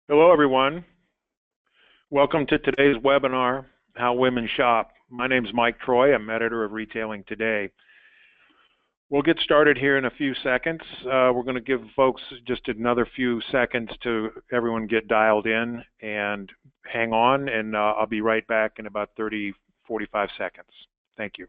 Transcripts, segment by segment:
Hello, everyone. Welcome to today's webinar, How Women Shop. My name is Mike Troy. I'm editor of Retailing Today. We'll get started here in a few seconds. We're going to give folks just another few seconds to everyone get dialed in and hang on, and I'll be right back in about 30, 45 seconds. Thank you.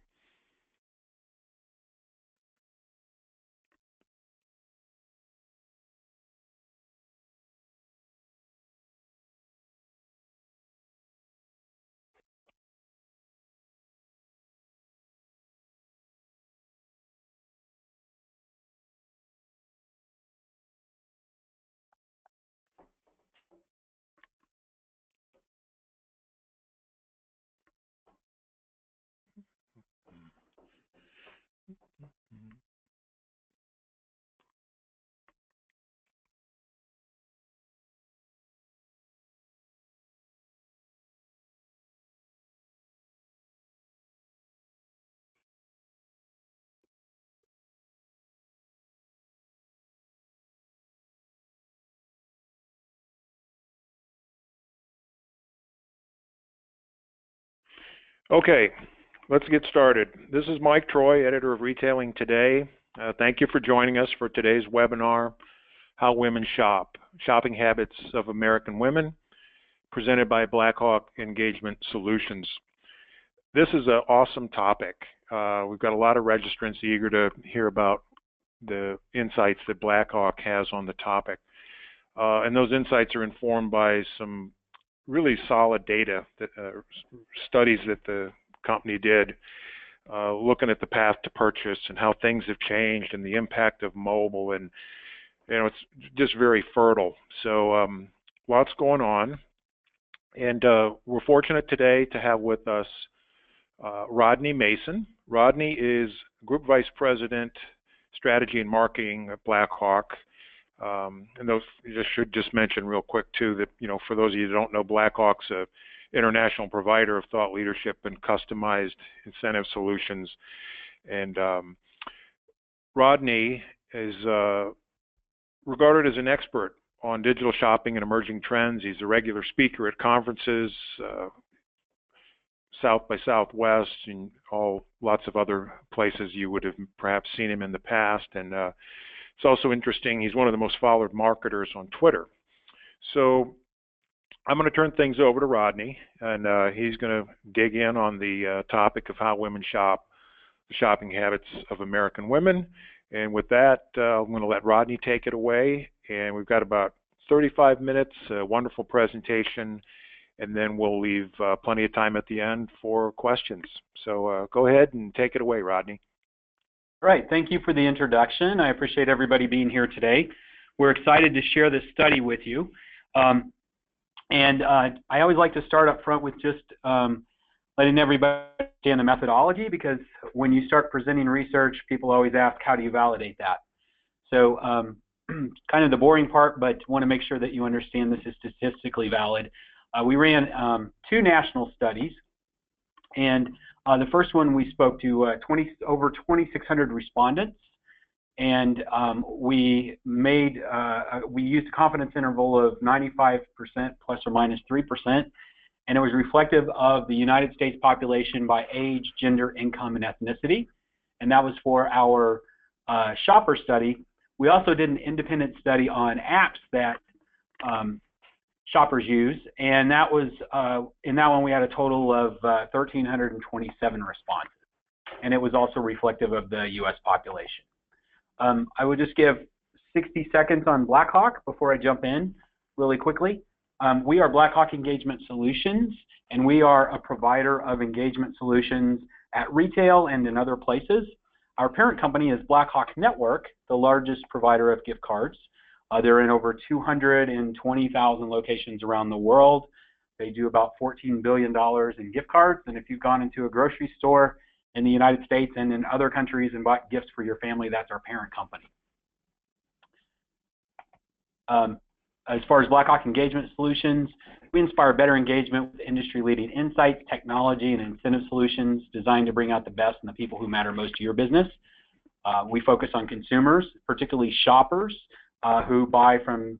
Okay, let's get started. This is Mike Troy, editor of Retailing Today. Thank you for joining us for today's webinar, How Women Shop, Shopping Habits of American Women, presented by Blackhawk Engagement Solutions. This is an awesome topic. We've got a lot of registrants eager to hear about the insights that Blackhawk has on the topic. And those insights are informed by some really solid data, that studies that the company did, looking at the path to purchase and how things have changed and the impact of mobile, and it's just very fertile. So lots going on, and we're fortunate today to have with us Rodney Mason. Rodney is Group Vice President, Strategy and Marketing at Blackhawk. And those should just mention real quick too that, for those of you who don't know, Blackhawk's an international provider of thought leadership and customized incentive solutions. And Rodney is regarded as an expert on digital shopping and emerging trends. He's a regular speaker at conferences, South by Southwest, and lots of other places you would have perhaps seen him in the past. And it's also interesting, he's one of the most followed marketers on Twitter. So I'm going to turn things over to Rodney, and he's going to dig in on the topic of how women shop, the shopping habits of American women. And with that, I'm going to let Rodney take it away. And we've got about 35 minutes, a wonderful presentation, and then we'll leave plenty of time at the end for questions. So go ahead and take it away, Rodney. All right, thank you for the introduction. I appreciate everybody being here today. We're excited to share this study with you. I always like to start up front with just letting everybody understand the methodology, because when you start presenting research, people always ask, how do you validate that? So kind of the boring part, but want to make sure that you understand this is statistically valid. We ran 2 national studies, and the first one we spoke to over 2,600 respondents, and we used a confidence interval of 95% plus or minus 3%, and it was reflective of the United States population by age, gender, income, and ethnicity, and that was for our shopper study. We also did an independent study on apps that shoppers use, and that was in that one we had a total of 1,327 responses, and it was also reflective of the U.S. population. I would just give 60 seconds on Blackhawk before I jump in really quickly. We are Blackhawk Engagement Solutions, and we are a provider of engagement solutions at retail and in other places. Our parent company is Blackhawk Network, the largest provider of gift cards. They're in over 220,000 locations around the world. They do about $14 billion in gift cards, and if you've gone into a grocery store in the United States and in other countries and bought gifts for your family, that's our parent company. As far as Blackhawk Engagement Solutions, we inspire better engagement with industry-leading insights, technology, and incentive solutions designed to bring out the best in the people who matter most to your business. We focus on consumers, particularly shoppers, who buy from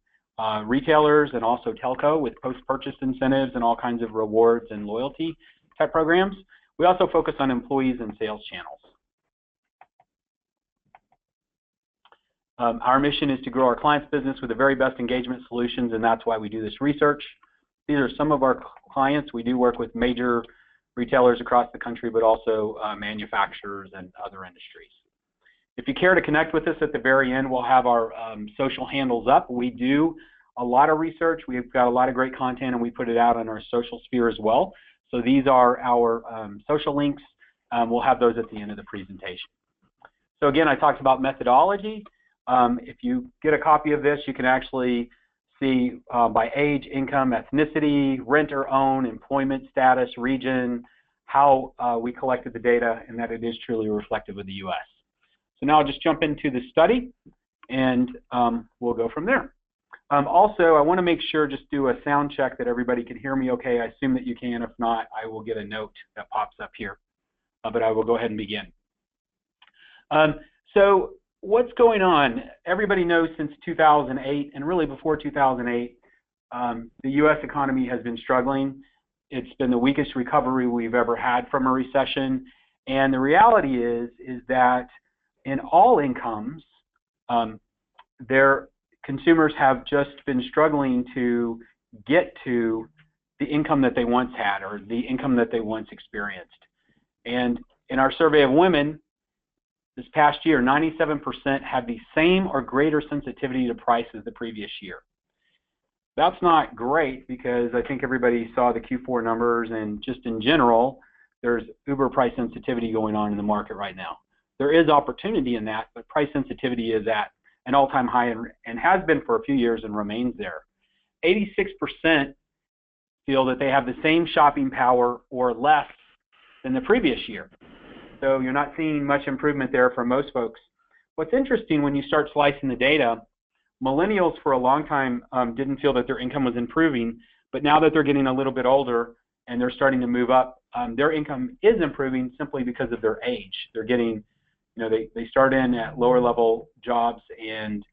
retailers and also telco with post-purchase incentives and all kinds of rewards and loyalty type programs. We also focus on employees and sales channels. Our mission is to grow our clients' business with the very best engagement solutions, and that's why we do this research. These are some of our clients. We do work with major retailers across the country, but also manufacturers and other industries. If you care to connect with us at the very end, we'll have our social handles up. We do a lot of research. We've got a lot of great content, and we put it out on our social sphere as well. So these are our social links. We'll have those at the end of the presentation. So again, I talked about methodology. If you get a copy of this, you can actually see by age, income, ethnicity, rent or own, employment status, region, how we collected the data, and that it is truly reflective of the U.S. So now I'll just jump into the study, and we'll go from there. Also, I want to make sure, just do a sound check that everybody can hear me okay. I assume that you can. If not, I will get a note that pops up here. But I will go ahead and begin. So what's going on? Everybody knows since 2008, and really before 2008, the U.S. economy has been struggling. It's been the weakest recovery we've ever had from a recession. And the reality is that in all incomes, consumers have just been struggling to get to the income that they once had or the income that they once experienced. And in our survey of women this past year, 97% had the same or greater sensitivity to price as the previous year. That's not great because I think everybody saw the Q4 numbers, and just in general, there's uber price sensitivity going on in the market right now. There is opportunity in that, but price sensitivity is at an all-time high and has been for a few years and remains there. 86% feel that they have the same shopping power or less than the previous year. So you're not seeing much improvement there for most folks. What's interesting when you start slicing the data, millennials for a long time didn't feel that their income was improving, but now that they're getting a little bit older and they're starting to move up, their income is improving simply because of their age. They're getting, they start in at lower level jobs and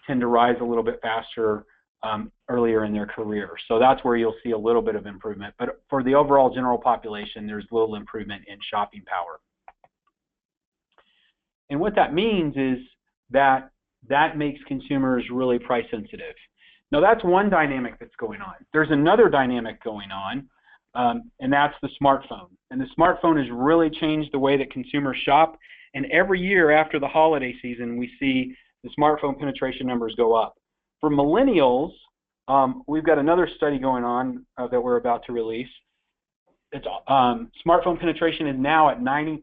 tend to rise a little bit faster earlier in their career. So that's where you'll see a little bit of improvement. But for the overall general population, there's little improvement in shopping power. And what that means is that makes consumers really price sensitive. Now that's one dynamic that's going on. There's another dynamic going on, and that's the smartphone. And the smartphone has really changed the way that consumers shop. And every year after the holiday season, we see the smartphone penetration numbers go up. For millennials, we've got another study going on that we're about to release. It's, smartphone penetration is now at 90%.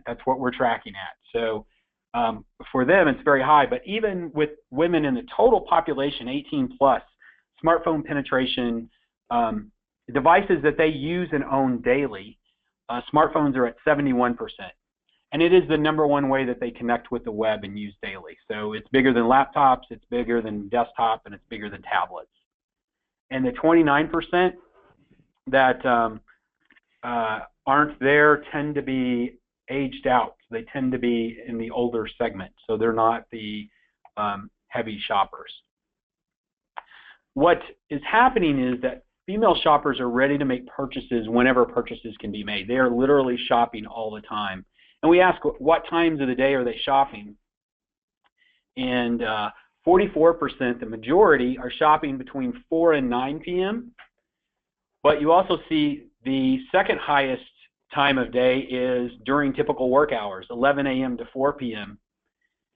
That's what we're tracking at. So for them, it's very high. But even with women in the total population, 18 plus, smartphone penetration, devices that they use and own daily, smartphones are at 71%. And it is the #1 way that they connect with the web and use daily. So it's bigger than laptops, it's bigger than desktop, and it's bigger than tablets. And the 29% that aren't there tend to be aged out. They tend to be in the older segment, so they're not the heavy shoppers. What is happening is that female shoppers are ready to make purchases whenever purchases can be made. They are literally shopping all the time. And we ask what times of the day are they shopping? And 44%, the majority, are shopping between 4 and 9 p.m. But you also see the second highest time of day is during typical work hours, 11 a.m. to 4 p.m.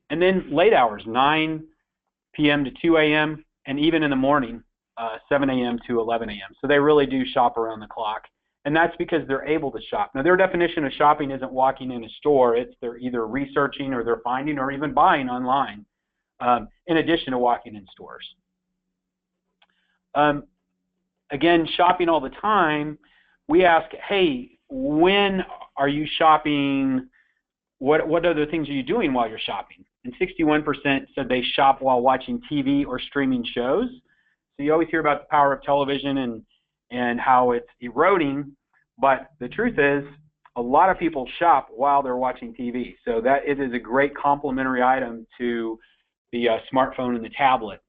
And then late hours, 9 p.m. to 2 a.m. and even in the morning, 7 a.m. to 11 a.m. So they really do shop around the clock. And that's because they're able to shop. Now, their definition of shopping isn't walking in a store. It's they're either researching or they're finding or even buying online, in addition to walking in stores. Again, shopping all the time, we ask, hey, when are you shopping? What other things are you doing while you're shopping? And 61% said they shop while watching TV or streaming shows. So you always hear about the power of television and how it's eroding, but the truth is a lot of people shop while they're watching TV. So that it is a great complementary item to the smartphone and the tablet.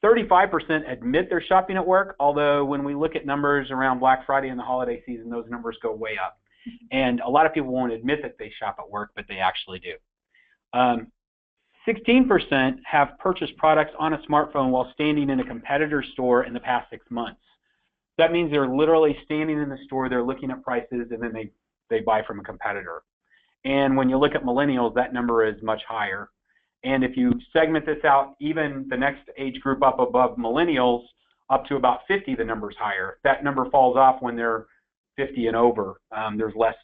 35% admit they're shopping at work, although when we look at numbers around Black Friday and the holiday season, those numbers go way up. And a lot of people won't admit that they shop at work, but they actually do. 16% have purchased products on a smartphone while standing in a competitor store in the past 6 months. That means they're literally standing in the store, they're looking at prices, and then they buy from a competitor. And when you look at millennials, that number is much higher. And if you segment this out, even the next age group up above millennials, up to about 50, the number's higher. That number falls off when they're 50 and over. There's less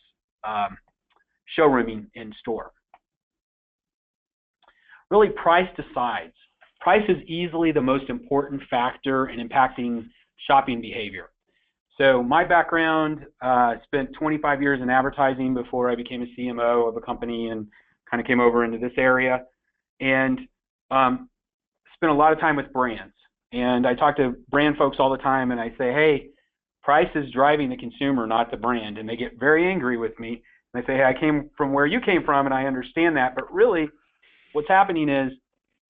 showrooming in store. Really, price decides. Price is easily the most important factor in impacting shopping behavior. So my background, spent 25 years in advertising before I became a CMO of a company and kind of came over into this area. And spent a lot of time with brands. And I talk to brand folks all the time and I say, hey, price is driving the consumer, not the brand. And they get very angry with me. And I say, hey, I came from where you came from and I understand that. But really, what's happening is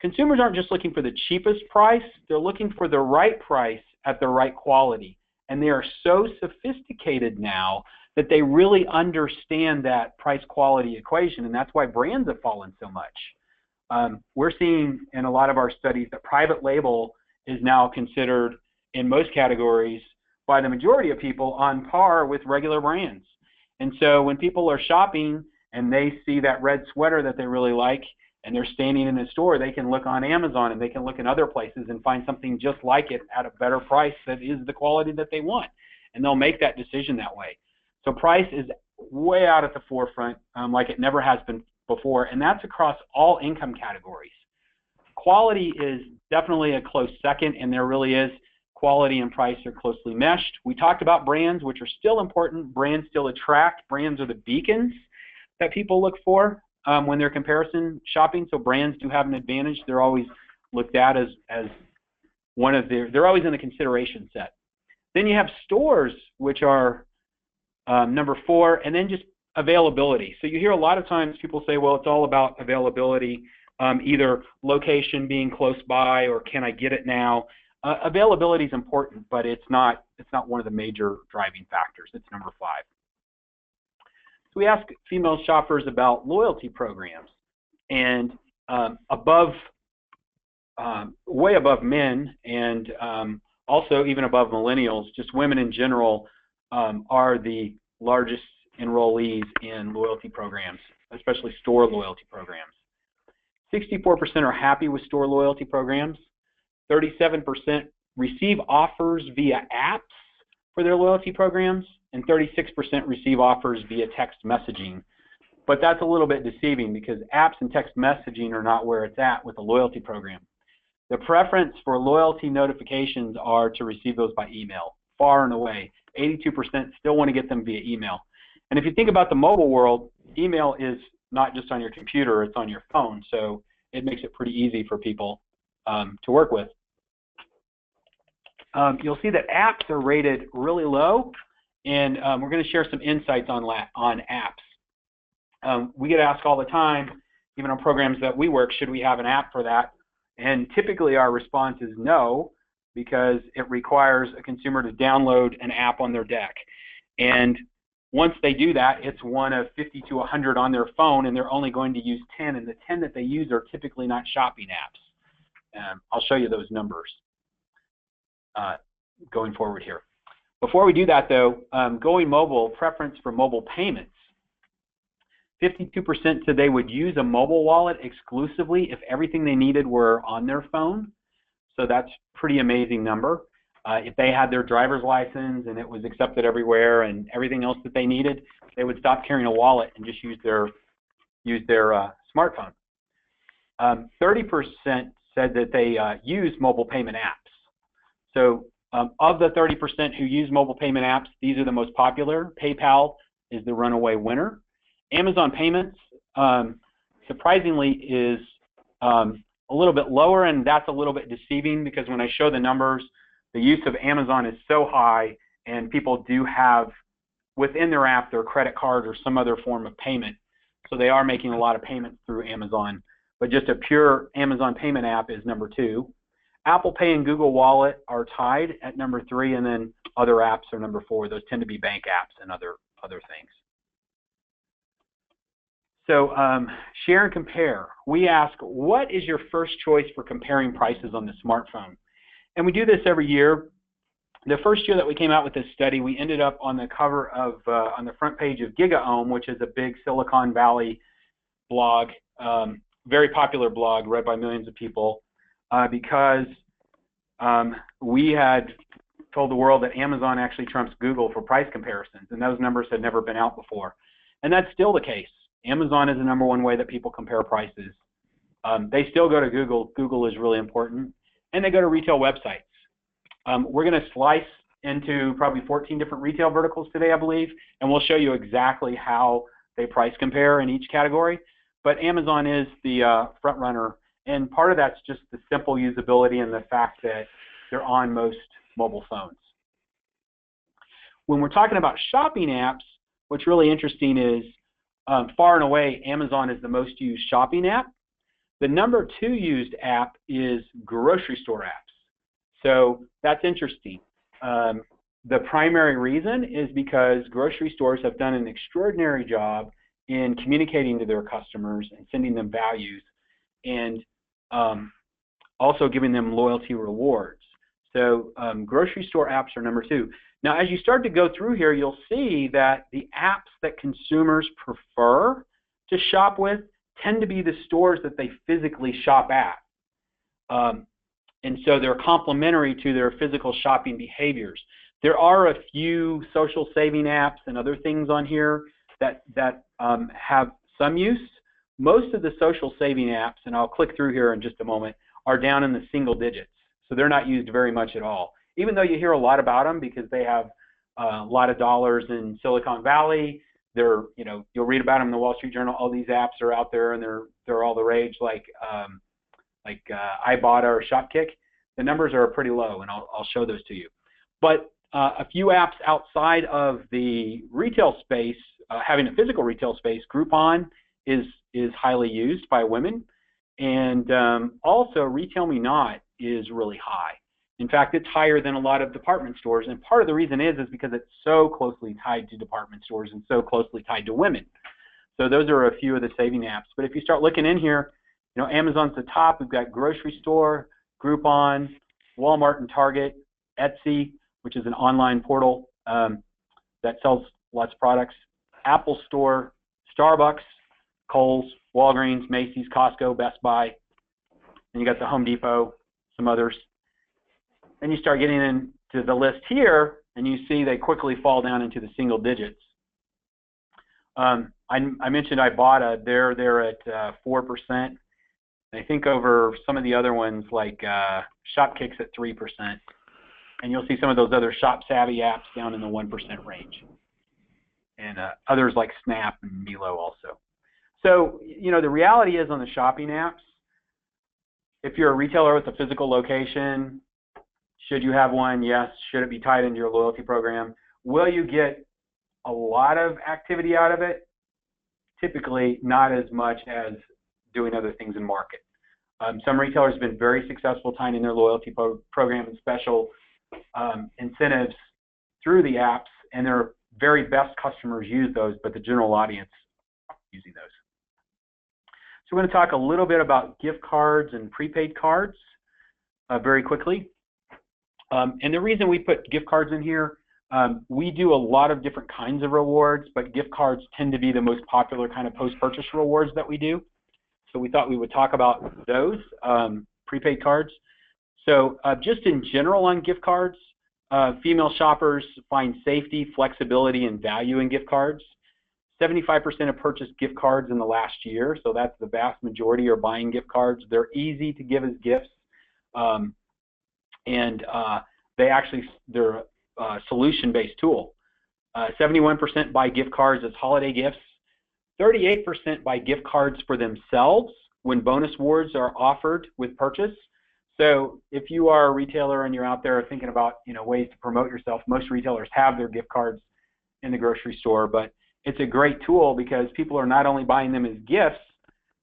consumers aren't just looking for the cheapest price, they're looking for the right price at the right quality. And they are so sophisticated now that they really understand that price-quality equation, and that's why brands have fallen so much. We're seeing in a lot of our studies that private label is now considered in most categories by the majority of people on par with regular brands. And so when people are shopping and they see that red sweater that they really like, and they're standing in a store, they can look on Amazon and they can look in other places and find something just like it at a better price that is the quality that they want. And they'll make that decision that way. So price is way out at the forefront, like it never has been before, and that's across all income categories. Quality is definitely a close second, and there really is. Quality and price are closely meshed. We talked about brands, which are still important. Brands still attract. Brands are the beacons that people look for when they're comparison shopping. So brands do have an advantage. They're always looked at as one of their, they're always in the consideration set. Then you have stores, which are number 4, and then just availability. So you hear a lot of times people say, well, it's all about availability, either location being close by or can I get it now. Availability is important, but it's not one of the major driving factors. It's number 5. So we ask female shoppers about loyalty programs, and way above men, and also even above millennials, just women in general are the largest enrollees in loyalty programs, especially store loyalty programs. 64% are happy with store loyalty programs. 37% receive offers via apps for their loyalty programs, and 36% receive offers via text messaging. But that's a little bit deceiving because apps and text messaging are not where it's at with a loyalty program. The preference for loyalty notifications are to receive those by email, far and away. 82% still want to get them via email. And if you think about the mobile world, email is not just on your computer, it's on your phone, so it makes it pretty easy for people to work with. You'll see that apps are rated really low, and we're going to share some insights on apps. We get asked all the time, even on programs that we work, should we have an app for that? And typically our response is no, because it requires a consumer to download an app on their deck. And once they do that, it's one of 50 to 100 on their phone, and they're only going to use 10, and the 10 that they use are typically not shopping apps. I'll show you those numbers going forward here. Before we do that, though, going mobile, preference for mobile payments. 52% said they would use a mobile wallet exclusively if everything they needed were on their phone. So that's a pretty amazing number. If they had their driver's license and it was accepted everywhere and everything else that they needed, they would stop carrying a wallet and just use their smartphone. 30% said that they use mobile payment apps. So of the 30% who use mobile payment apps, these are the most popular. PayPal is the runaway winner. Amazon payments, surprisingly, is a little bit lower, and that's a little bit deceiving because when I show the numbers, the use of Amazon is so high, and people do have within their app their credit card or some other form of payment. So they are making a lot of payments through Amazon. But just a pure Amazon payment app is number 2. Apple Pay and Google Wallet are tied at number 3, and then other apps are number 4. Those tend to be bank apps and other things. So share and compare. We ask, what is your first choice for comparing prices on the smartphone? And we do this every year. The first year that we came out with this study, we ended up on the cover of, on the front page of GigaOM, which is a big Silicon Valley blog, very popular blog read by millions of people, because we had told the world that Amazon actually trumps Google for price comparisons, and those numbers had never been out before. And that's still the case. Amazon is the #1 way that people compare prices. They still go to Google. Google is really important. And they go to retail websites. We're going to slice into probably 14 different retail verticals today, I believe, and we'll show you exactly how they price compare in each category. But Amazon is the front runner, and part of that's just the simple usability and the fact that they're on most mobile phones. When we're talking about shopping apps, what's really interesting is far and away, Amazon is the most used shopping app. The number 2 used app is grocery store apps. So that's interesting. The primary reason is because grocery stores have done an extraordinary job in communicating to their customers and sending them values, and also giving them loyalty rewards. So grocery store apps are number 2. Now, as you start to go through here, you'll see that the apps that consumers prefer to shop with tend to be the stores that they physically shop at. And so they're complementary to their physical shopping behaviors. There are a few social saving apps and other things on here that have some use. Most of the social saving apps, and I'll click through here in just a moment, are down in the single digits. So they're not used very much at all. Even though you hear a lot about them because they have a lot of dollars in Silicon Valley, they're, you'll read about them in the Wall Street Journal. All these apps are out there and they're all the rage, like Ibotta or Shopkick. The numbers are pretty low, and I'll show those to you. But a few apps outside of the retail space, having a physical retail space, Groupon is highly used by women, and also Retail Me Not is really high. In fact, it's higher than a lot of department stores, and part of the reason is because it's so closely tied to department stores and so closely tied to women. So those are a few of the saving apps. But if you start looking in here, Amazon's the top. We've got grocery store, Groupon, Walmart and Target, Etsy, which is an online portal that sells lots of products, Apple Store, Starbucks, Kohl's, Walgreens, Macy's, Costco, Best Buy, and you got the Home Depot, some others. Then you start getting into the list here, and you see they quickly fall down into the single digits. I mentioned Ibotta. They're at 4%. I think over some of the other ones, like Shopkick's at 3%. And you'll see some of those other shop savvy apps down in the 1% range. And others like Snap and Milo also. So, the reality is on the shopping apps, if you're a retailer with a physical location, should you have one? Yes. Should it be tied into your loyalty program? Will you get a lot of activity out of it? Typically not as much as doing other things in market. Some retailers have been very successful tying in their loyalty program and special incentives through the apps, and their very best customers use those, but the general audience is using those. So we're going to talk a little bit about gift cards and prepaid cards very quickly. And the reason we put gift cards in here, we do a lot of different kinds of rewards, but gift cards tend to be the most popular kind of post-purchase rewards that we do. So we thought we would talk about those, prepaid cards. So just in general on gift cards, female shoppers find safety, flexibility, and value in gift cards. 75% have purchased gift cards in the last year, so that's the vast majority are buying gift cards. They're easy to give as gifts, and they're a solution-based tool. 71% buy gift cards as holiday gifts. 38% buy gift cards for themselves when bonus awards are offered with purchase. So if you are a retailer and you're out there thinking about ways to promote yourself, most retailers have their gift cards in the grocery store, but it's a great tool because people are not only buying them as gifts,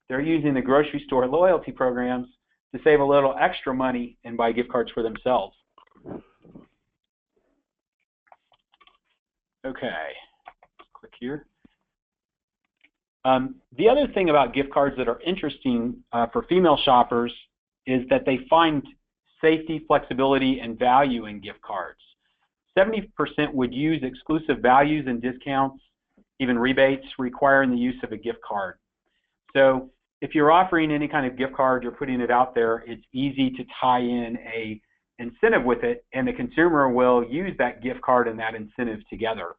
they're using the grocery store loyalty programs to save a little extra money and buy gift cards for themselves. Okay, let's click here. The other thing about gift cards that are interesting for female shoppers is that they find safety, flexibility, and value in gift cards. 70% would use exclusive values and discounts, even rebates, requiring the use of a gift card. So if you're offering any kind of gift card, you're putting it out there, it's easy to tie in a incentive with it, and the consumer will use that gift card and that incentive together.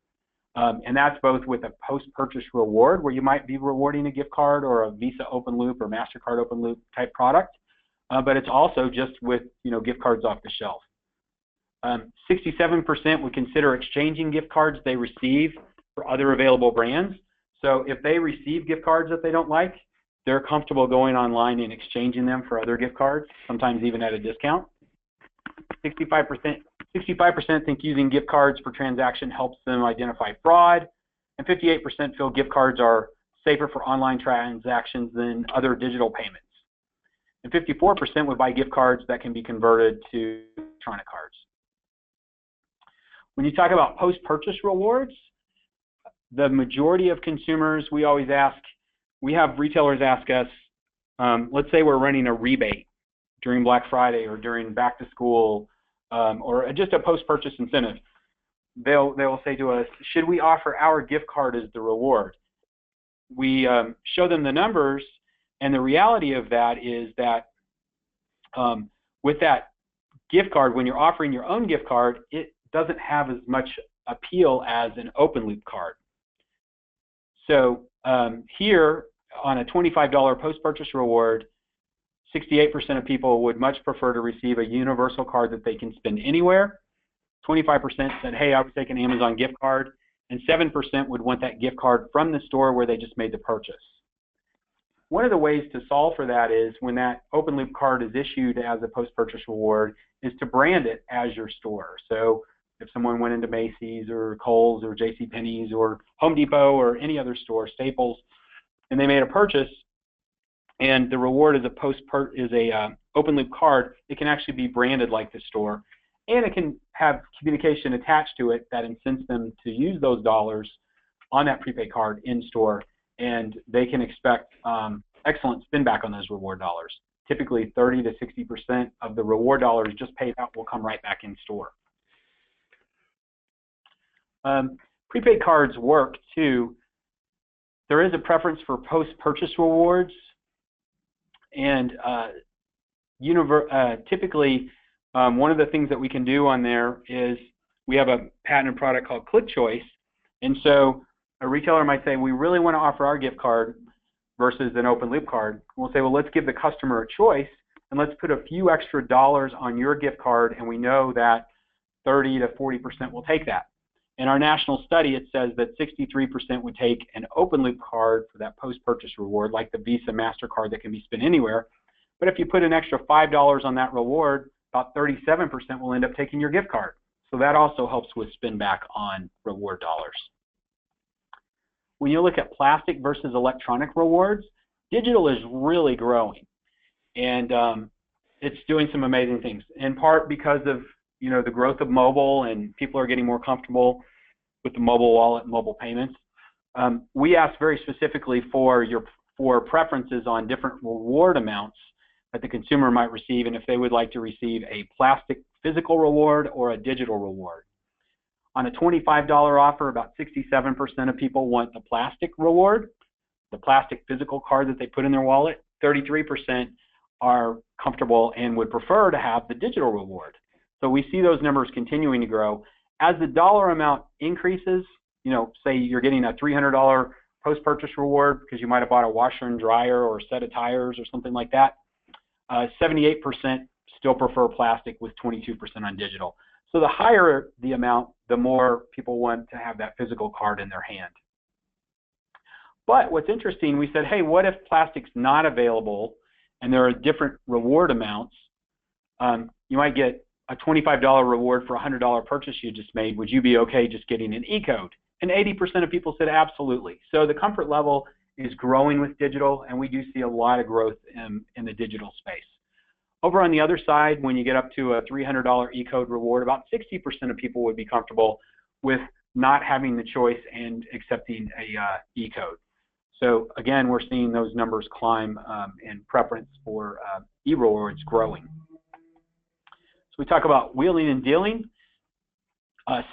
And that's both with a post-purchase reward, where you might be rewarding a gift card or a Visa open loop or MasterCard open loop type product, but it's also just with gift cards off the shelf. 67% would consider exchanging gift cards they receive for other available brands. So if they receive gift cards that they don't like, they're comfortable going online and exchanging them for other gift cards, sometimes even at a discount. 65% think using gift cards for transaction helps them identify fraud, and 58% feel gift cards are safer for online transactions than other digital payments. And 54% would buy gift cards that can be converted to electronic cards. When you talk about post-purchase rewards, the majority of consumers, we have retailers ask us, let's say we're running a rebate during Black Friday or during back to school, or just a post-purchase incentive. They'll say to us, should we offer our gift card as the reward? We show them the numbers, and the reality of that is that with that gift card, when you're offering your own gift card, it doesn't have as much appeal as an open loop card. So here, on a $25 post-purchase reward, 68% of people would much prefer to receive a universal card that they can spend anywhere. 25% said, hey, I would take an Amazon gift card, and 7% would want that gift card from the store where they just made the purchase. One of the ways to solve for that is when that open loop card is issued as a post-purchase reward is to brand it as your store. So if someone went into Macy's or Kohl's or JCPenney's or Home Depot or any other store, Staples, and they made a purchase, and the reward is a open loop card, it can actually be branded like the store, and it can have communication attached to it that incents them to use those dollars on that prepaid card in store, and they can expect excellent spin back on those reward dollars. Typically 30 to 60% of the reward dollars just paid out will come right back in store. Prepaid cards work too. There is a preference for post-purchase rewards, and typically one of the things that we can do on there is we have a patented product called Click Choice, and so a retailer might say, we really want to offer our gift card versus an open loop card. We'll say, well, let's give the customer a choice, and let's put a few extra dollars on your gift card, and we know that 30 to 40% will take that. In our national study, it says that 63% would take an open loop card for that post-purchase reward, like the Visa MasterCard that can be spent anywhere. But if you put an extra $5 on that reward, about 37% will end up taking your gift card. So that also helps with spin back on reward dollars. When you look at plastic versus electronic rewards, digital is really growing, and it's doing some amazing things, in part because of the growth of mobile, and people are getting more comfortable with the mobile wallet and mobile payments. We asked very specifically for preferences on different reward amounts that the consumer might receive, and if they would like to receive a plastic physical reward or a digital reward. On a $25 offer, about 67% of people want the plastic reward, the plastic physical card that they put in their wallet. 33% are comfortable and would prefer to have the digital reward. So we see those numbers continuing to grow. As the dollar amount increases, say you're getting a $300 post-purchase reward because you might have bought a washer and dryer or a set of tires or something like that, 78% still prefer plastic with 22% on digital. So the higher the amount, the more people want to have that physical card in their hand. But what's interesting, we said, hey, what if plastic's not available and there are different reward amounts? You might get a $25 reward for a $100 purchase you just made. Would you be okay just getting an E-code? And 80% of people said absolutely. So the comfort level is growing with digital, and we do see a lot of growth in the digital space. Over on the other side, when you get up to a $300 E-code reward, about 60% of people would be comfortable with not having the choice and accepting a E-code. So again, we're seeing those numbers climb and preference for E-rewards growing. So we talk about wheeling and dealing.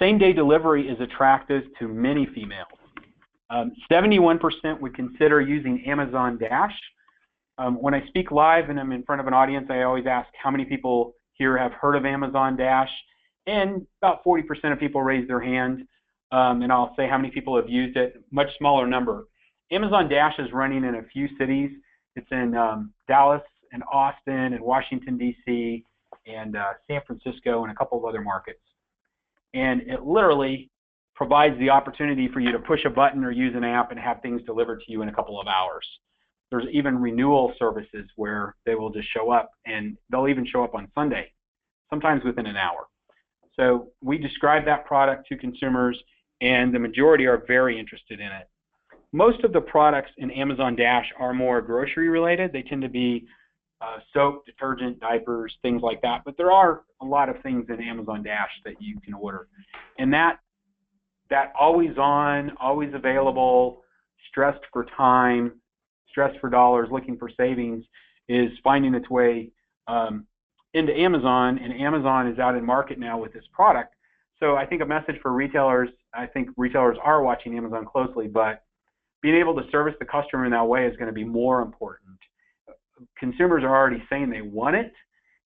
Same-day delivery is attractive to many females. 71% would consider using Amazon Dash. When I speak live and I'm in front of an audience, I always ask how many people here have heard of Amazon Dash, and about 40% of people raise their hand, and I'll say how many people have used it, much smaller number. Amazon Dash is running in a few cities. It's in Dallas and Austin and Washington, D.C., and San Francisco and a couple of other markets. And it literally provides the opportunity for you to push a button or use an app and have things delivered to you in a couple of hours. There's even renewal services where they will just show up, and they'll even show up on Sunday, sometimes within an hour. So we describe that product to consumers, and the majority are very interested in it. Most of the products in Amazon Dash are more grocery related. They tend to be soap, detergent, diapers, things like that. But there are a lot of things in Amazon Dash that you can order. And that always on, always available, stressed for time, stressed for dollars, looking for savings is finding its way into Amazon, and Amazon is out in market now with this product. So I think a message for retailers, I think retailers are watching Amazon closely, but being able to service the customer in that way is going to be more important. Consumers are already saying they want it,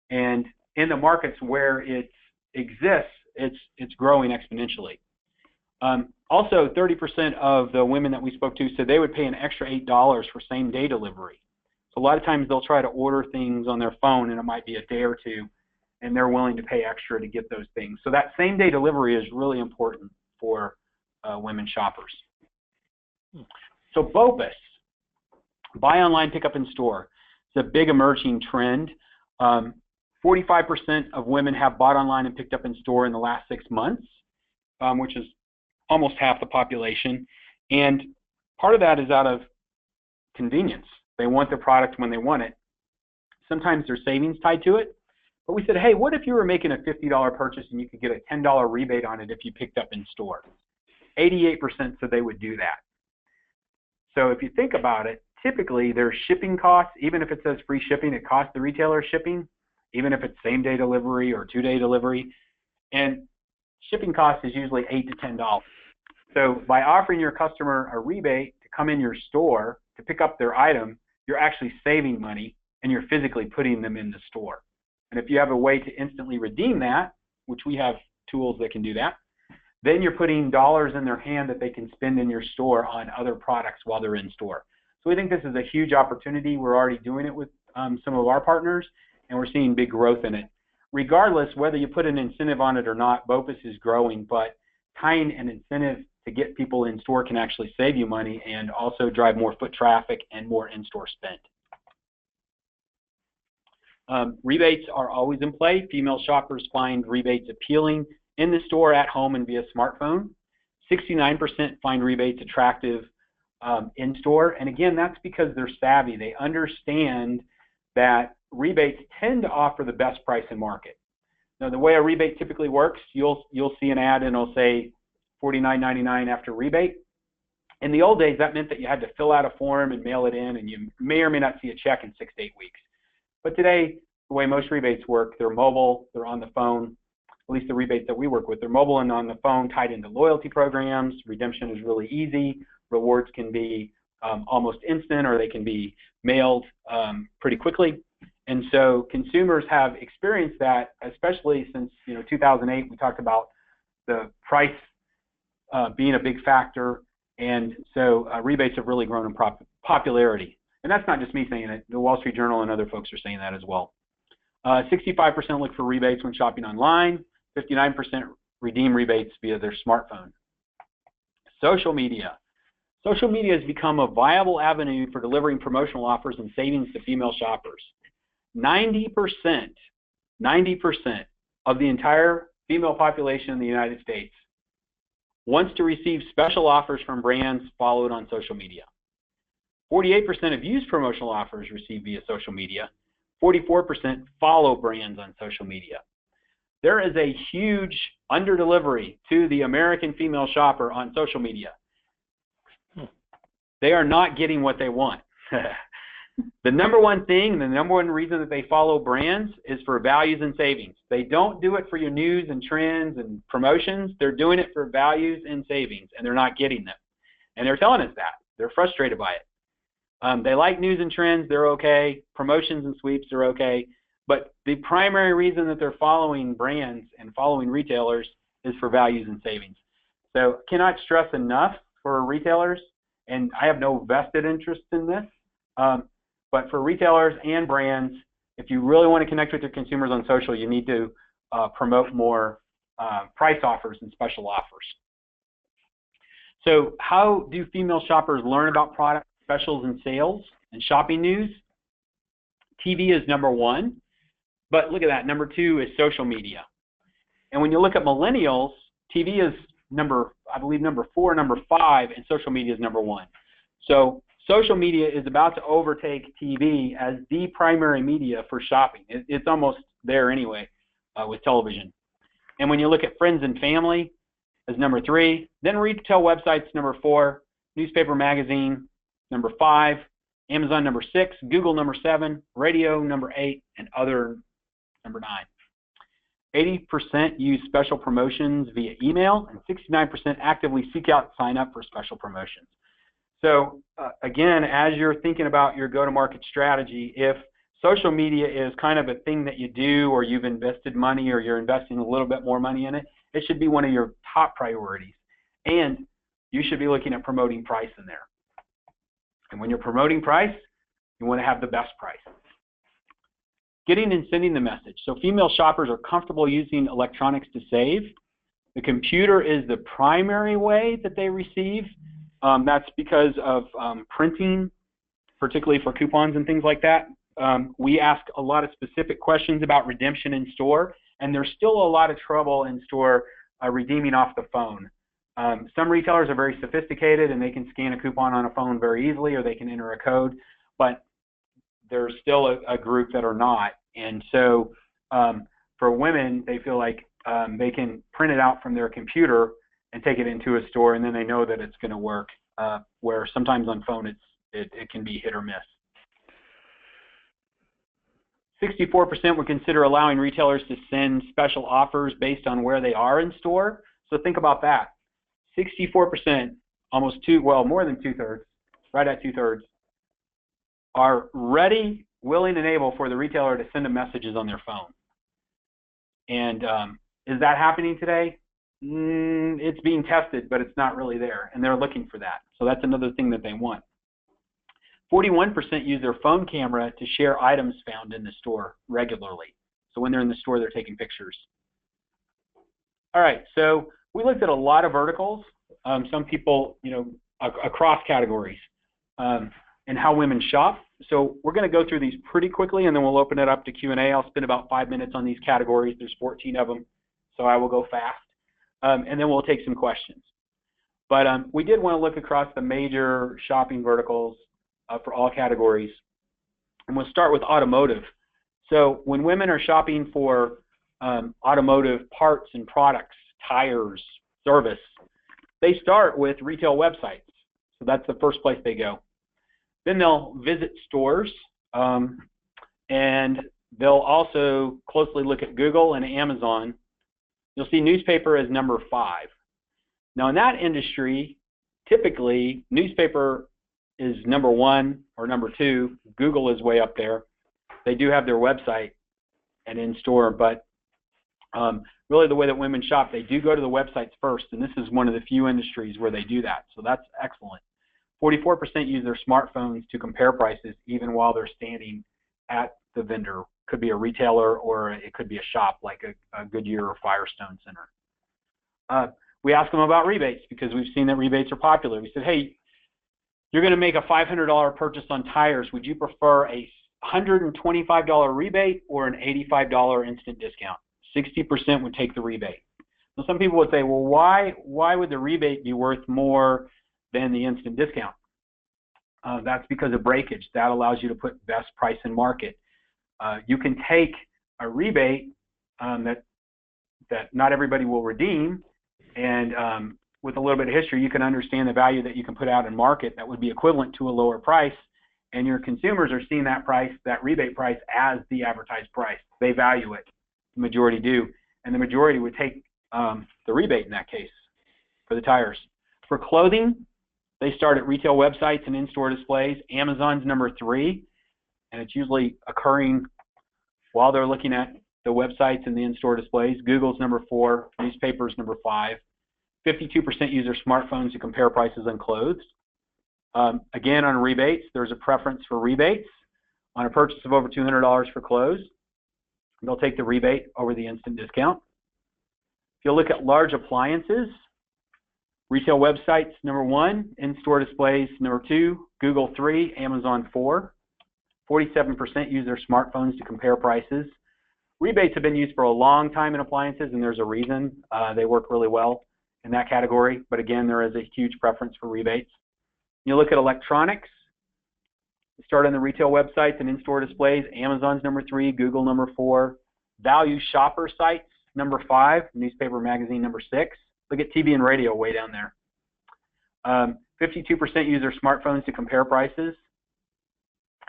and in the markets where it exists, it's growing exponentially. Also, 30% of the women that we spoke to said they would pay an extra $8 for same-day delivery. So a lot of times they'll try to order things on their phone, and it might be a day or two, and they're willing to pay extra to get those things. So that same-day delivery is really important for women shoppers. So BOPUS, buy online, pick up in store. It's a big emerging trend. 45% of women have bought online and picked up in store in the last 6 months, which is almost half the population. And part of that is out of convenience. They want the product when they want it. Sometimes there's savings tied to it. But we said, hey, what if you were making a $50 purchase and you could get a $10 rebate on it if you picked up in store? 88% said they would do that. So if you think about it, typically there's shipping costs. Even if it says free shipping, it costs the retailer shipping, even if it's same-day delivery or two-day delivery. And shipping cost is usually $8 to $10. So by offering your customer a rebate to come in your store to pick up their item, you're actually saving money, and you're physically putting them in the store. And if you have a way to instantly redeem that, which we have tools that can do that, then you're putting dollars in their hand that they can spend in your store on other products while they're in store. So we think this is a huge opportunity. We're already doing it with some of our partners, and we're seeing big growth in it. Regardless, whether you put an incentive on it or not, BOPUS is growing, but tying an incentive to get people in store can actually save you money and also drive more foot traffic and more in-store spend. Rebates are always in play. Female shoppers find rebates appealing in the store, at home, and via smartphone. 69% find rebates attractive in store. And again, that's because they're savvy. They understand that rebates tend to offer the best price in market. Now, the way a rebate typically works, you'll see an ad and it'll say $49.99 after rebate. In the old days, that meant that you had to fill out a form and mail it in, and you may or may not see a check in 6 to 8 weeks. But today, the way most rebates work, they're mobile, they're on the phone. At least the rebates that we work with, they're mobile and on the phone, tied into loyalty programs. Redemption is really easy. Rewards can be almost instant, or they can be mailed pretty quickly. And so consumers have experienced that, especially since 2008. We talked about the price being a big factor, and so rebates have really grown in popularity. And that's not just me saying it. The Wall Street Journal and other folks are saying that as well. 65% look for rebates when shopping online. 59% redeem rebates via their smartphone. Social media. Social media has become a viable avenue for delivering promotional offers and savings to female shoppers. 90% of the entire female population in the United States wants to receive special offers from brands followed on social media. 48% of used promotional offers received via social media, 44% follow brands on social media. There is a huge under-delivery to the American female shopper on social media. They are not getting what they want. The number one thing, the number one reason that they follow brands is for values and savings. They don't do it for your news and trends and promotions. They're doing it for values and savings, and they're not getting them. And they're telling us that. They're frustrated by it. They like news and trends. They're okay. Promotions and sweeps are okay. But the primary reason that they're following brands and following retailers is for values and savings. So cannot stress enough for retailers, and I have no vested interest in this, but for retailers and brands, if you really want to connect with your consumers on social, you need to promote more price offers and special offers. So how do female shoppers learn about product specials and sales and shopping news? TV is number one, but look at that. Number two is social media. And when you look at millennials, TV is I believe number 4, number 5, and social media is number 1. So social media is about to overtake TV as the primary media for shopping. It's almost there anyway with television. And when you look at friends and family as number 3, then retail websites number 4, newspaper magazine number 5, Amazon number 6, Google number 7, radio number 8, and other number 9. 80% use special promotions via email, and 69% actively seek out and sign up for special promotions. So again, as you're thinking about your go-to-market strategy, if social media is kind of a thing that you do, or you've invested money, or you're investing a little bit more money in it, it should be one of your top priorities. And you should be looking at promoting price in there. And when you're promoting price, you want to have the best price. Getting and sending the message. So female shoppers are comfortable using electronics to save. The computer is the primary way that they receive. That's because of printing, particularly for coupons and things like that. We ask a lot of specific questions about redemption in store, and there's still a lot of trouble in store redeeming off the phone. Some retailers are very sophisticated and they can scan a coupon on a phone very easily, or they can enter a code, but there's still a group that are not. And so for women, they feel like they can print it out from their computer and take it into a store, and then they know that it's going to work, where sometimes on phone it can be hit or miss. 64% would consider allowing retailers to send special offers based on where they are in store. So think about that. 64%, more than two-thirds, right at two-thirds, are ready, willing, and able for the retailer to send them messages on their phone. And is that happening today? It's being tested, but it's not really there, and they're looking for that. So that's another thing that they want. 41% use their phone camera to share items found in the store regularly. So when they're in the store, they're taking pictures. All right, so we looked at a lot of verticals, some people, across categories, and how women shop. So we're going to go through these pretty quickly, and then we'll open it up to Q&A. I'll spend about 5 minutes on these categories. There's 14 of them, so I will go fast. And then we'll take some questions. But we did want to look across the major shopping verticals for all categories. And we'll start with automotive. So when women are shopping for automotive parts and products, tires, service, they start with retail websites. So that's the first place they go. Then they'll visit stores, and they'll also closely look at Google and Amazon. You'll see newspaper as number 5. Now in that industry, typically newspaper is number 1 or number 2. Google is way up there. They do have their website and in-store, but really the way that women shop, they do go to the websites first, and this is one of the few industries where they do that, so that's excellent. 44% use their smartphones to compare prices even while they're standing at the vendor. Could be a retailer, or it could be a shop like a Goodyear or Firestone Center. We asked them about rebates because we've seen that rebates are popular. We said, hey, you're going to make a $500 purchase on tires. Would you prefer a $125 rebate or an $85 instant discount? 60% would take the rebate. So some people would say, well, why would the rebate be worth more than the instant discount? That's because of breakage. That allows you to put best price in market. You can take a rebate that not everybody will redeem, and with a little bit of history, you can understand the value that you can put out in market that would be equivalent to a lower price, and your consumers are seeing that price, that rebate price, as the advertised price. They value it. The majority do, and the majority would take the rebate in that case for the tires. For clothing, they start at retail websites and in-store displays. Amazon's number 3, and it's usually occurring while they're looking at the websites and the in-store displays. Google's number 4, newspapers number 5. 52% use their smartphones to compare prices on clothes. Again, on rebates, there's a preference for rebates. On a purchase of over $200 for clothes, they'll take the rebate over the instant discount. If you look at large appliances, retail websites, number 1, in-store displays, number 2, Google 3, Amazon 4. 47% use their smartphones to compare prices. Rebates have been used for a long time in appliances, and there's a reason. They work really well in that category, but again, there is a huge preference for rebates. You look at electronics, start on the retail websites and in-store displays. Amazon's number 3, Google number 4. Value shopper sites, number 5, newspaper magazine number 6. Look at TV and radio way down there. 52% use their smartphones to compare prices.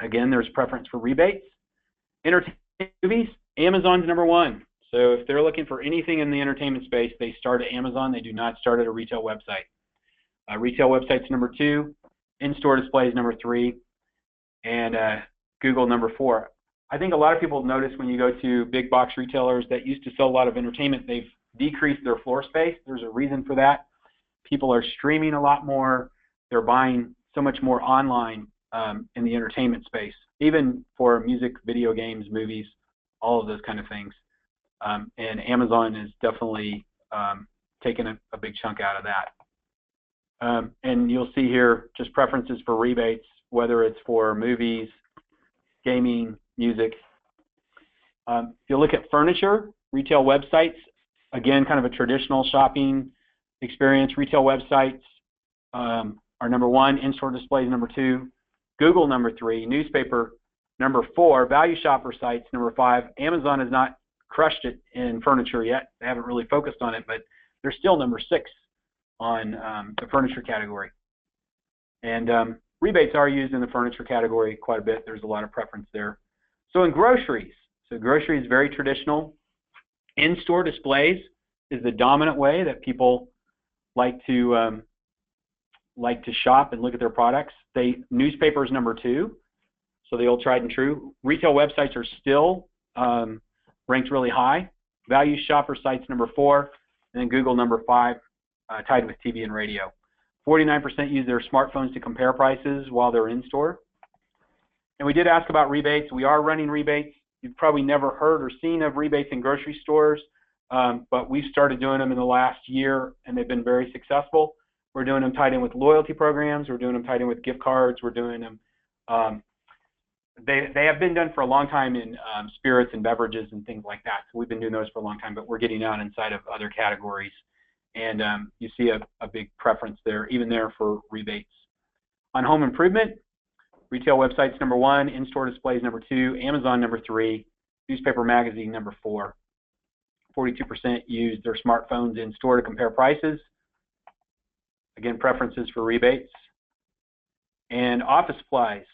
Again, there's preference for rebates. Entertainment movies, Amazon's number 1. So if they're looking for anything in the entertainment space, they start at Amazon. They do not start at a retail website. Retail websites number 2, in-store displays number 3, and Google number 4. I think a lot of people notice when you go to big box retailers that used to sell a lot of entertainment, they've decreased their floor space. There's a reason for that. People are streaming a lot more. They're buying so much more online in the entertainment space, even for music, video games, movies, all of those kind of things. And Amazon is definitely taken a big chunk out of that. And you'll see here just preferences for rebates, whether it's for movies, gaming, music. If you look at furniture, retail websites, again, kind of a traditional shopping experience. Retail websites are number 1, in-store displays number 2, Google number 3, newspaper number 4, value shopper sites number 5. Amazon has not crushed it in furniture yet. They haven't really focused on it, but they're still number 6 on the furniture category. And rebates are used in the furniture category quite a bit. There's a lot of preference there. So in groceries, so groceries is very traditional. In-store displays is the dominant way that people like to shop and look at their products. Newspapers number 2, so the old tried and true. Retail websites are still ranked really high. Value shopper sites number 4, and then Google number 5, tied with TV and radio. 49% use their smartphones to compare prices while they're in store. And we did ask about rebates. We are running rebates. You've probably never heard or seen of rebates in grocery stores, but we've started doing them in the last year, and they've been very successful. We're doing them tied in with loyalty programs. We're doing them tied in with gift cards. We're doing them. They have been done for a long time in spirits and beverages and things like that. So we've been doing those for a long time, but we're getting out inside of other categories. And you see a big preference there, even there for rebates. On home improvement, retail websites number 1, in-store displays number 2, Amazon number 3, newspaper magazine number 4. 42% use their smartphones in store to compare prices. Again, preferences for rebates. And office supplies,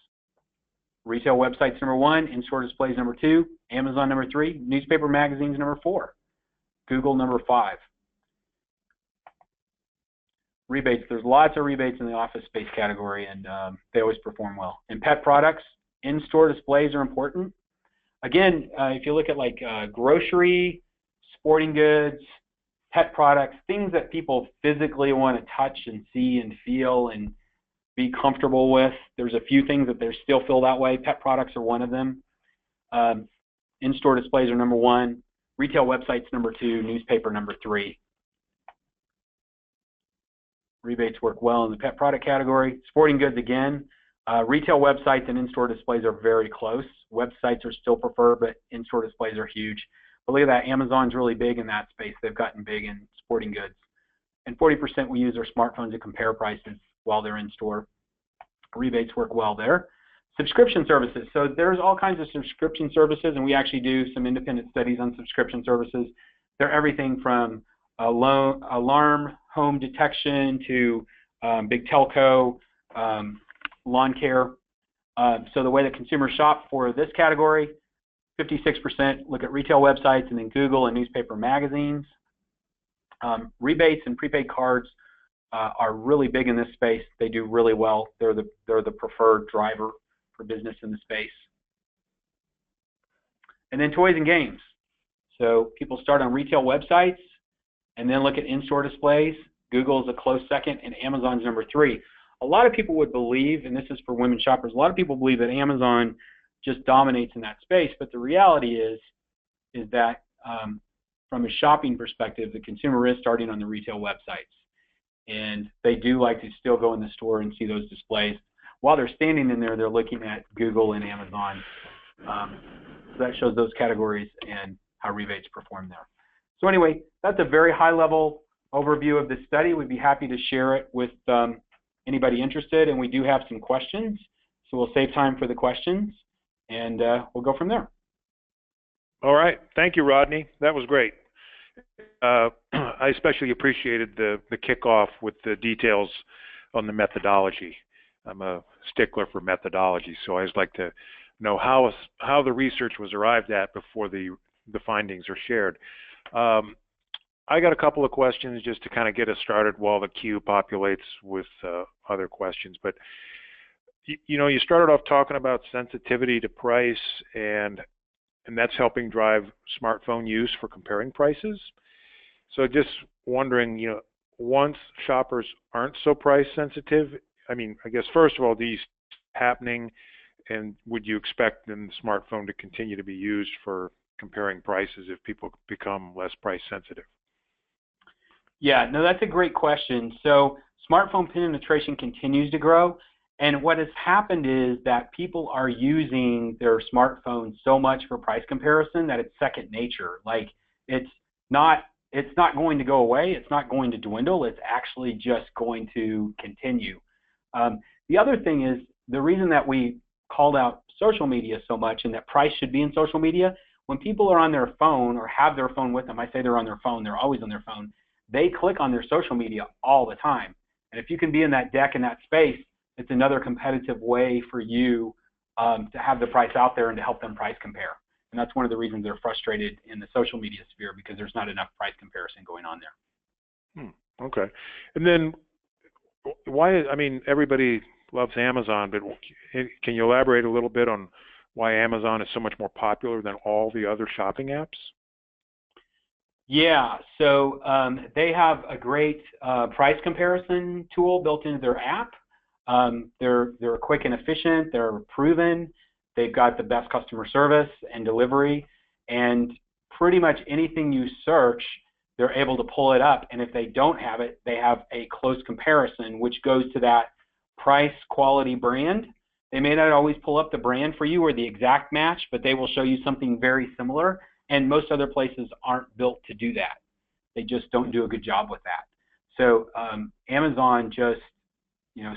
retail websites number 1, in-store displays number 2, Amazon number 3, newspaper magazines number 4, Google number 5. Rebates, there's lots of rebates in the office space category, and they always perform well. In pet products, in-store displays are important. Again, if you look at like grocery, sporting goods, pet products, things that people physically want to touch and see and feel and be comfortable with, there's a few things that they still feel that way. Pet products are one of them. In-store displays are number 1, retail websites number 2, newspaper number 3. Rebates work well in the pet product category. Sporting goods, again, retail websites and in-store displays are very close. Websites are still preferred, but in-store displays are huge. But look at that, Amazon's really big in that space. They've gotten big in sporting goods. And 40% will use their smartphones to compare prices while they're in store. Rebates work well there. Subscription services. So there's all kinds of subscription services, and we actually do some independent studies on subscription services. They're everything from alarm, home detection to big telco, lawn care. So the way that consumers shop for this category, 56% look at retail websites and then Google and newspaper magazines. Rebates and prepaid cards are really big in this space. They do really well. They're the preferred driver for business in the space. And then toys and games. So people start on retail websites and then look at in-store displays. Google is a close second, and Amazon's number 3. A lot of people would believe, and this is for women shoppers, a lot of people believe that Amazon just dominates in that space, but the reality is that from a shopping perspective, the consumer is starting on the retail websites, and they do like to still go in the store and see those displays. While they're standing in there, they're looking at Google and Amazon. So that shows those categories and how rebates perform there. So anyway, that's a very high-level overview of the study. We'd be happy to share it with anybody interested, and we do have some questions, so we'll save time for the questions, and we'll go from there. All right. Thank you, Rodney. That was great. I especially appreciated the kickoff with the details on the methodology. I'm a stickler for methodology, so I always like to know how the research was arrived at before the findings are shared. I got a couple of questions just to kind of get us started while the queue populates with other questions. But you started off talking about sensitivity to price, and that's helping drive smartphone use for comparing prices. So just wondering, once shoppers aren't so price sensitive, I mean, I guess first of all, these happening, and would you expect then the smartphone to continue to be used for comparing prices if people become less price sensitive? Yeah, no, that's a great question. So smartphone penetration continues to grow, and what has happened is that people are using their smartphones so much for price comparison that it's second nature. Like it's not going to go away. It's not going to dwindle. It's actually just going to continue. The other thing is the reason that we called out social media so much and that price should be in social media, when people are on their phone or have their phone with them, I say they're on their phone, they're always on their phone, they click on their social media all the time. And if you can be in that deck, in that space, it's another competitive way for you to have the price out there and to help them price compare. And that's one of the reasons they're frustrated in the social media sphere, because there's not enough price comparison going on there. Okay. And then why, I mean, everybody loves Amazon, but can you elaborate a little bit on why Amazon is so much more popular than all the other shopping apps? Yeah, so they have a great price comparison tool built into their app. They're quick and efficient. They're proven. They've got the best customer service and delivery, and pretty much anything you search, they're able to pull it up. And if they don't have it, they have a close comparison, which goes to that price, quality, brand. They may not always pull up the brand for you or the exact match, but they will show you something very similar. And most other places aren't built to do that. They just don't do a good job with that. So Amazon just,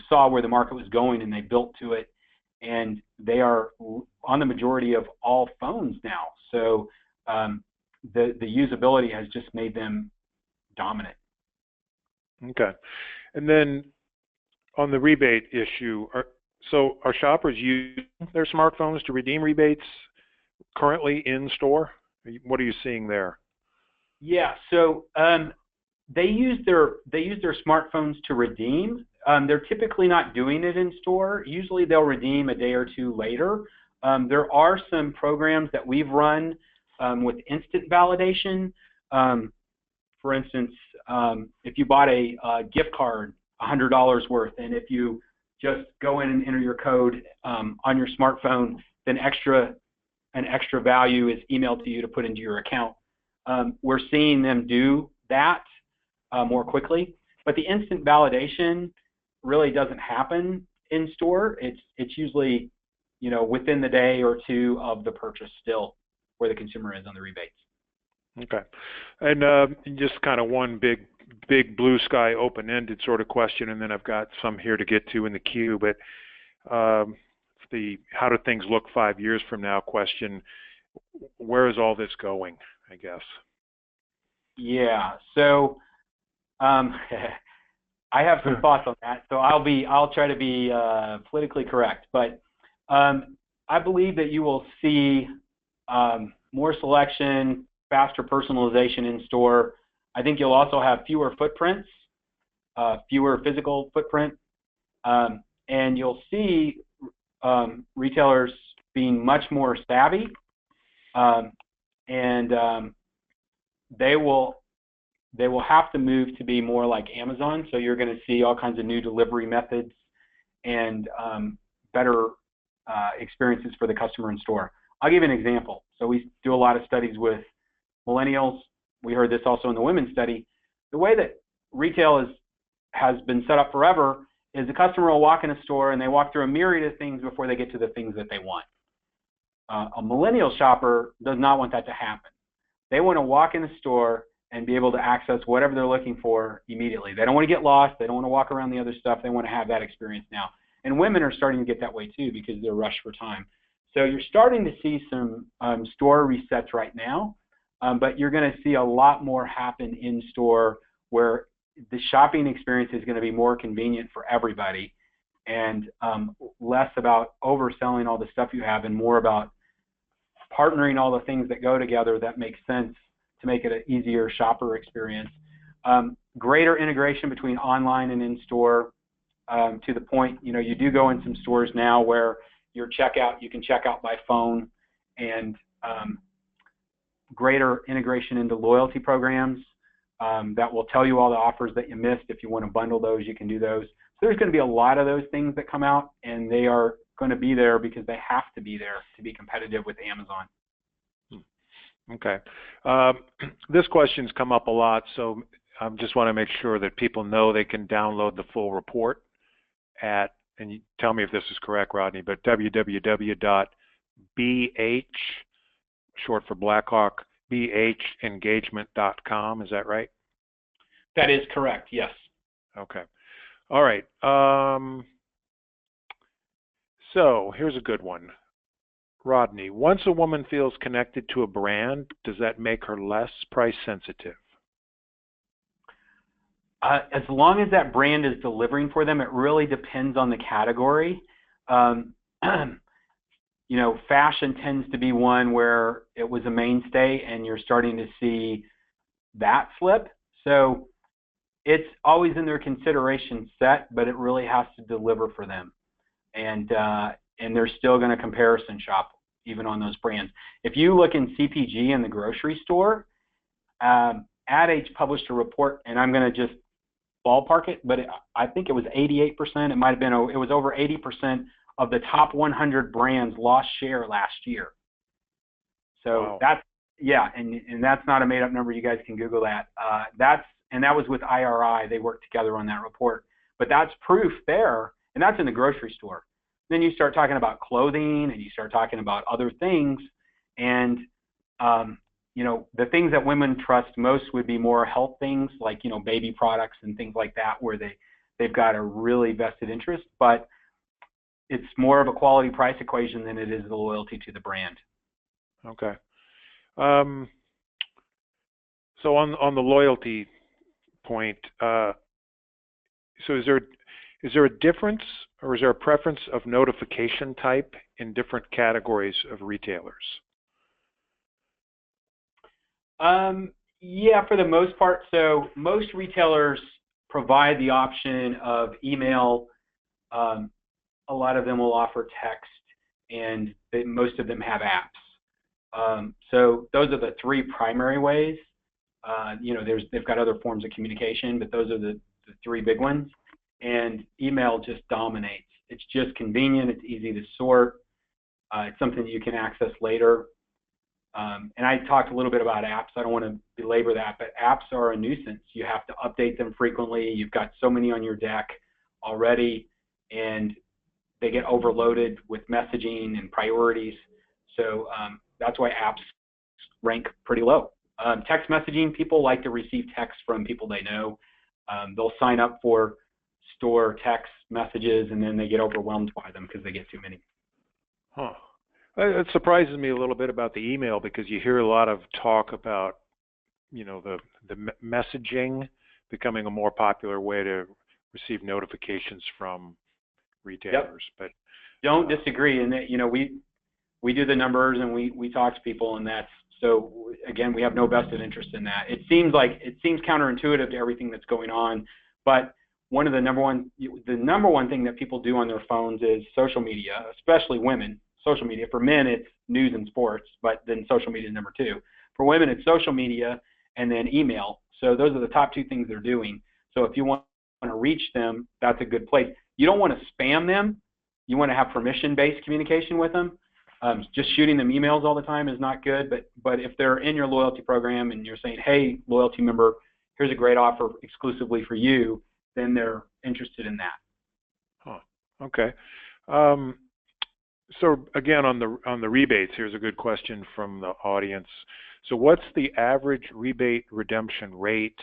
saw where the market was going and they built to it, and they are on the majority of all phones now. So the usability has just made them dominant. Okay. And then on the rebate issue, are shoppers using their smartphones to redeem rebates currently in store? What are you seeing there? Yeah, so they use their smartphones to redeem. They're typically not doing it in store. Usually they'll redeem a day or two later. There are some programs that we've run with instant validation. For instance, if you bought a gift card, $100 worth, and if you just go in and enter your code on your smartphone, then an extra value is emailed to you to put into your account. We're seeing them do that more quickly, but the instant validation really doesn't happen in store. It's usually, within the day or two of the purchase still where the consumer is on the rebates. Okay. And just kind of one big blue sky open-ended sort of question, and then I've got some here to get to in the queue, but the how do things look 5 years from now question, where is all this going, I guess? Yeah. So I have some thoughts on that. So I'll try to be politically correct, but I believe that you will see more selection, faster personalization in store. I think you'll also have fewer footprints, fewer physical footprint, and you'll see retailers being much more savvy, and they will have to move to be more like Amazon. So you're going to see all kinds of new delivery methods and better experiences for the customer in store. I'll give you an example. So we do a lot of studies with millennials. We heard this also in the women's study. The way that retail has been set up forever is the customer will walk in a store and they walk through a myriad of things before they get to the things that they want. A millennial shopper does not want that to happen. They want to walk in the store and be able to access whatever they're looking for immediately. They don't want to get lost. They don't want to walk around the other stuff. They want to have that experience now. And women are starting to get that way too because they're rushed for time. So you're starting to see some store resets right now, but you're going to see a lot more happen in store where the shopping experience is going to be more convenient for everybody and less about overselling all the stuff you have and more about partnering all the things that go together that make sense to make it an easier shopper experience. Greater integration between online and in-store to the point, you do go in some stores now where your checkout, you can check out by phone, and greater integration into loyalty programs that will tell you all the offers that you missed. If you want to bundle those, you can do those. So there's going to be a lot of those things that come out, and they are going to be there because they have to be there to be competitive with Amazon. Okay. This question's come up a lot, so I just want to make sure that people know they can download the full report at, and you tell me if this is correct, Rodney, but www.bh, short for Blackhawk, bhengagement.com. Is that right? That is correct, yes. Okay. All right. So here's a good one. Rodney, once a woman feels connected to a brand, does that make her less price sensitive? As long as that brand is delivering for them, it really depends on the category. Fashion tends to be one where it was a mainstay and you're starting to see that flip. So it's always in their consideration set, but it really has to deliver for them. And they're still going to comparison shop even on those brands. If you look in CPG in the grocery store, Ad Age published a report, and I'm going to just ballpark it, but I think it was 88%. It might have been, it was over 80% of the top 100 brands lost share last year. So wow. That's, yeah, and that's not a made up number. You guys can Google that. And that was with IRI. They worked together on that report. But that's proof there, and that's in the grocery store. Then you start talking about clothing and you start talking about other things, and the things that women trust most would be more health things like baby products and things like that, where they've got a really vested interest, but it's more of a quality price equation than it is the loyalty to the brand. Okay. So on the loyalty point, so is there a difference, or is there a preference of notification type in different categories of retailers? Yeah, for the most part. So most retailers provide the option of email. A lot of them will offer text, and most of them have apps. So those are the three primary ways. They've got other forms of communication, but those are the three big ones. And email just dominates. It's just convenient. It's easy to sort. It's something you can access later. And I talked a little bit about apps. I don't want to belabor that, but apps are a nuisance. You have to update them frequently. You've got so many on your deck already, and they get overloaded with messaging and priorities. So that's why apps rank pretty low. Text messaging, people like to receive text from people they know. They'll sign up for store text messages, and then they get overwhelmed by them because they get too many. Huh. It surprises me a little bit about the email because you hear a lot of talk about, the messaging becoming a more popular way to receive notifications from Yep. retailers. But Don't disagree in that, we do the numbers and we talk to people, and that's so again, we have no vested interest in that. It seems counterintuitive to everything that's going on, but one of the number one thing that people do on their phones is social media, especially women. Social media. For men, it's news and sports, but then social media is number two. For women, it's social media and then email. So those are the top two things they're doing. So if you want to reach them, that's a good place. You don't want to spam them. You want to have permission-based communication with them. Just shooting them emails all the time is not good, but if they're in your loyalty program and you're saying, hey, loyalty member, here's a great offer exclusively for you, then they're interested in that. Huh. Okay. So again, on the rebates, here's a good question from the audience. So what's the average rebate redemption rate?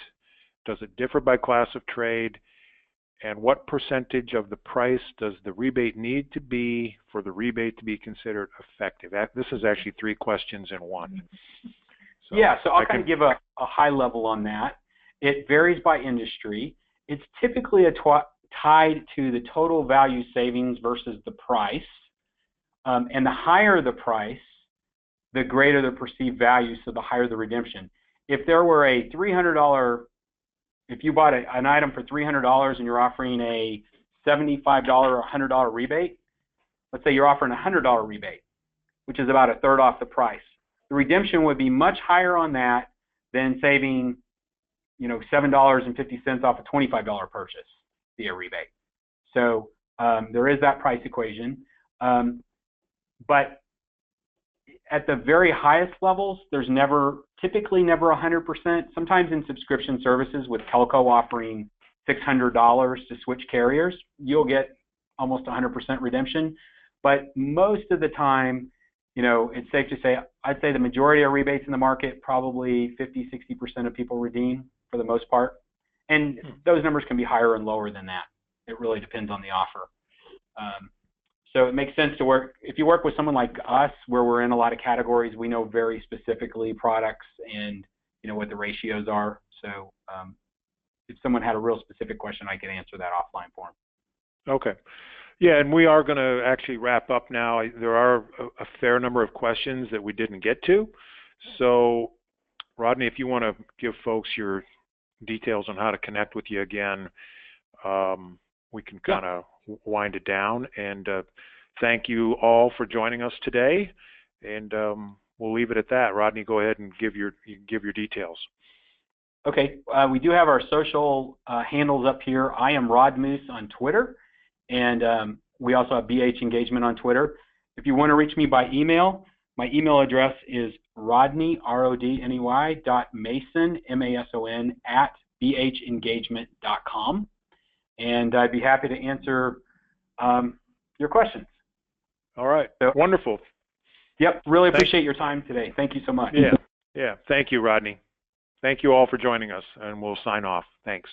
Does it differ by class of trade? And what percentage of the price does the rebate need to be for the rebate to be considered effective? This is actually three questions in one. So I'll kind of give a high level on that. It varies by industry. It's typically tied to the total value savings versus the price. And the higher the price, the greater the perceived value, so the higher the redemption. If there were a $300, if you bought an item for $300 and you're offering a $75 or $100 rebate, let's say you're offering a $100 rebate, which is about a third off the price. The redemption would be much higher on that than saving, $7.50 off a $25 purchase via rebate. So there is that price equation. But at the very highest levels, there's typically never 100%. Sometimes in subscription services with telco offering $600 to switch carriers, you'll get almost 100% redemption. But most of the time, it's safe to say, I'd say the majority of rebates in the market, probably 50-60% of people redeem for the most part. And those numbers can be higher and lower than that. It really depends on the offer. So it makes sense to work. If you work with someone like us, where we're in a lot of categories, we know very specifically products and what the ratios are. So if someone had a real specific question, I could answer that offline for them. Okay. Yeah, and we are going to actually wrap up now. There are a fair number of questions that we didn't get to. So, Rodney, if you want to give folks your details on how to connect with you again, we can kind of wind it down. And thank you all for joining us today. And we'll leave it at that. Rodney, go ahead and give your details. Okay. We do have our social handles up here. I am Rodmoose on Twitter. And we also have BH Engagement on Twitter. If you want to reach me by email, my email address is Rodney, RODNEY, .Mason, MASON, @bhengagement.com. And I'd be happy to answer your questions. All right. So, wonderful. Yep. Really appreciate your time today. Thank you so much. Yeah. Thank you, Rodney. Thank you all for joining us, and we'll sign off. Thanks.